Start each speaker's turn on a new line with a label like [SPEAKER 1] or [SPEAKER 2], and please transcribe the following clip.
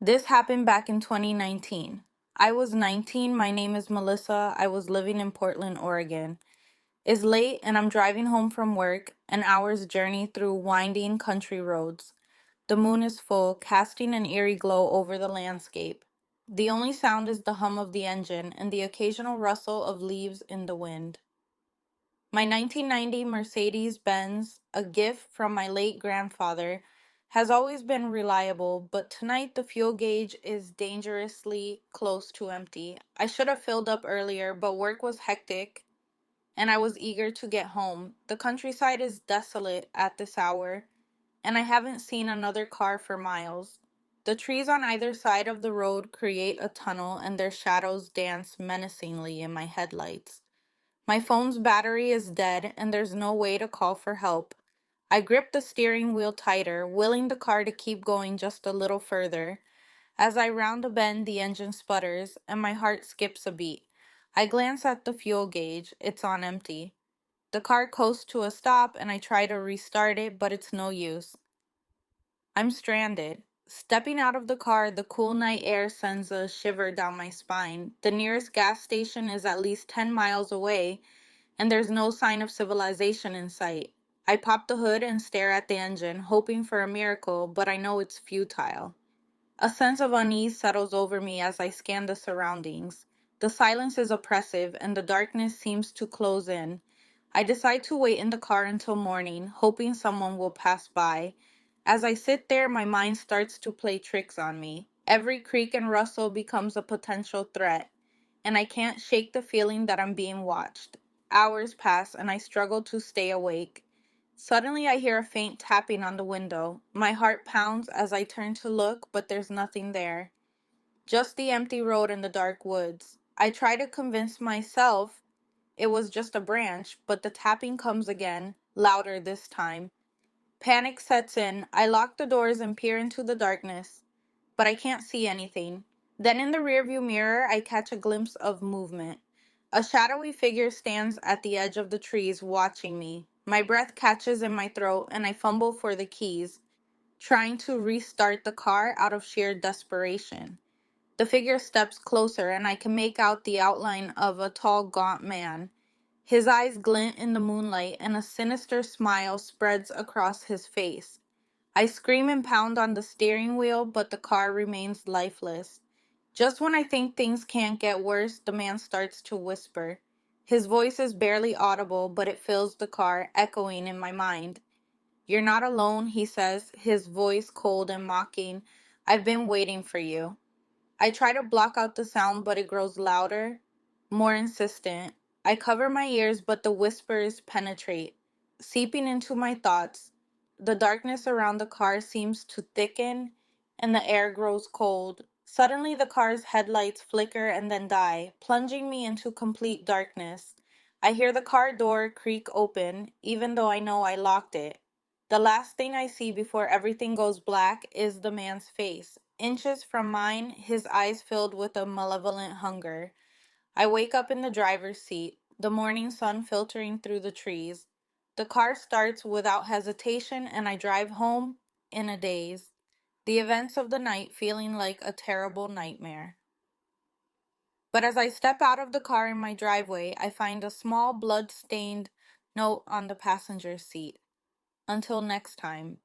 [SPEAKER 1] This happened back in 2019. I was 19. My name is Melissa. I was living in Portland, Oregon. It's late and I'm driving home from work, an hour's journey through winding country roads. The moon is full, casting an eerie glow over the landscape. The only sound is the hum of the engine and the occasional rustle of leaves in the wind. My 1990 Mercedes Benz, a gift from my late grandfather, has always been reliable, but tonight the fuel gauge is dangerously close to empty. I should have filled up earlier, but work was hectic and I was eager to get home. The countryside is desolate at this hour, and I haven't seen another car for miles. The trees on either side of the road create a tunnel, and their shadows dance menacingly in my headlights. My phone's battery is dead, and there's no way to call for help. I grip the steering wheel tighter, willing the car to keep going just a little further. As I round a bend, the engine sputters, and my heart skips a beat. I glance at the fuel gauge. It's on empty. The car coasts to a stop, and I try to restart it, but it's no use. I'm stranded. Stepping out of the car, the cool night air sends a shiver down my spine. The nearest gas station is at least 10 miles away, and there's no sign of civilization in sight. I pop the hood and stare at the engine, hoping for a miracle, but I know it's futile. A sense of unease settles over me as I scan the surroundings. The silence is oppressive, and the darkness seems to close in. I decide to wait in the car until morning, hoping someone will pass by. As I sit there, my mind starts to play tricks on me. Every creak and rustle becomes a potential threat, and I can't shake the feeling that I'm being watched. Hours pass, and I struggle to stay awake. Suddenly, I hear a faint tapping on the window. My heart pounds as I turn to look, but there's nothing there. Just the empty road and the dark woods. I try to convince myself it was just a branch, but the tapping comes again, louder this time. Panic sets in. I lock the doors and peer into the darkness, but I can't see anything. Then in the rearview mirror, I catch a glimpse of movement. A shadowy figure stands at the edge of the trees watching me. My breath catches in my throat and I fumble for the keys, trying to restart the car out of sheer desperation. The figure steps closer and I can make out the outline of a tall, gaunt man. His eyes glint in the moonlight and a sinister smile spreads across his face. I scream and pound on the steering wheel, but the car remains lifeless. Just when I think things can't get worse, the man starts to whisper. His voice is barely audible, but it fills the car, echoing in my mind. "You're not alone," he says, his voice cold and mocking. "I've been waiting for you." I try to block out the sound, but it grows louder, more insistent. I cover my ears, but the whispers penetrate, seeping into my thoughts. The darkness around the car seems to thicken, and the air grows cold. Suddenly, the car's headlights flicker and then die, plunging me into complete darkness. I hear the car door creak open, even though I know I locked it. The last thing I see before everything goes black is the man's face. Inches from mine, his eyes filled with a malevolent hunger. I wake up in the driver's seat, the morning sun filtering through the trees. The car starts without hesitation, and I drive home in a daze, the events of the night feeling like a terrible nightmare. But as I step out of the car in my driveway, I find a small blood stained note on the passenger seat. "Until next time,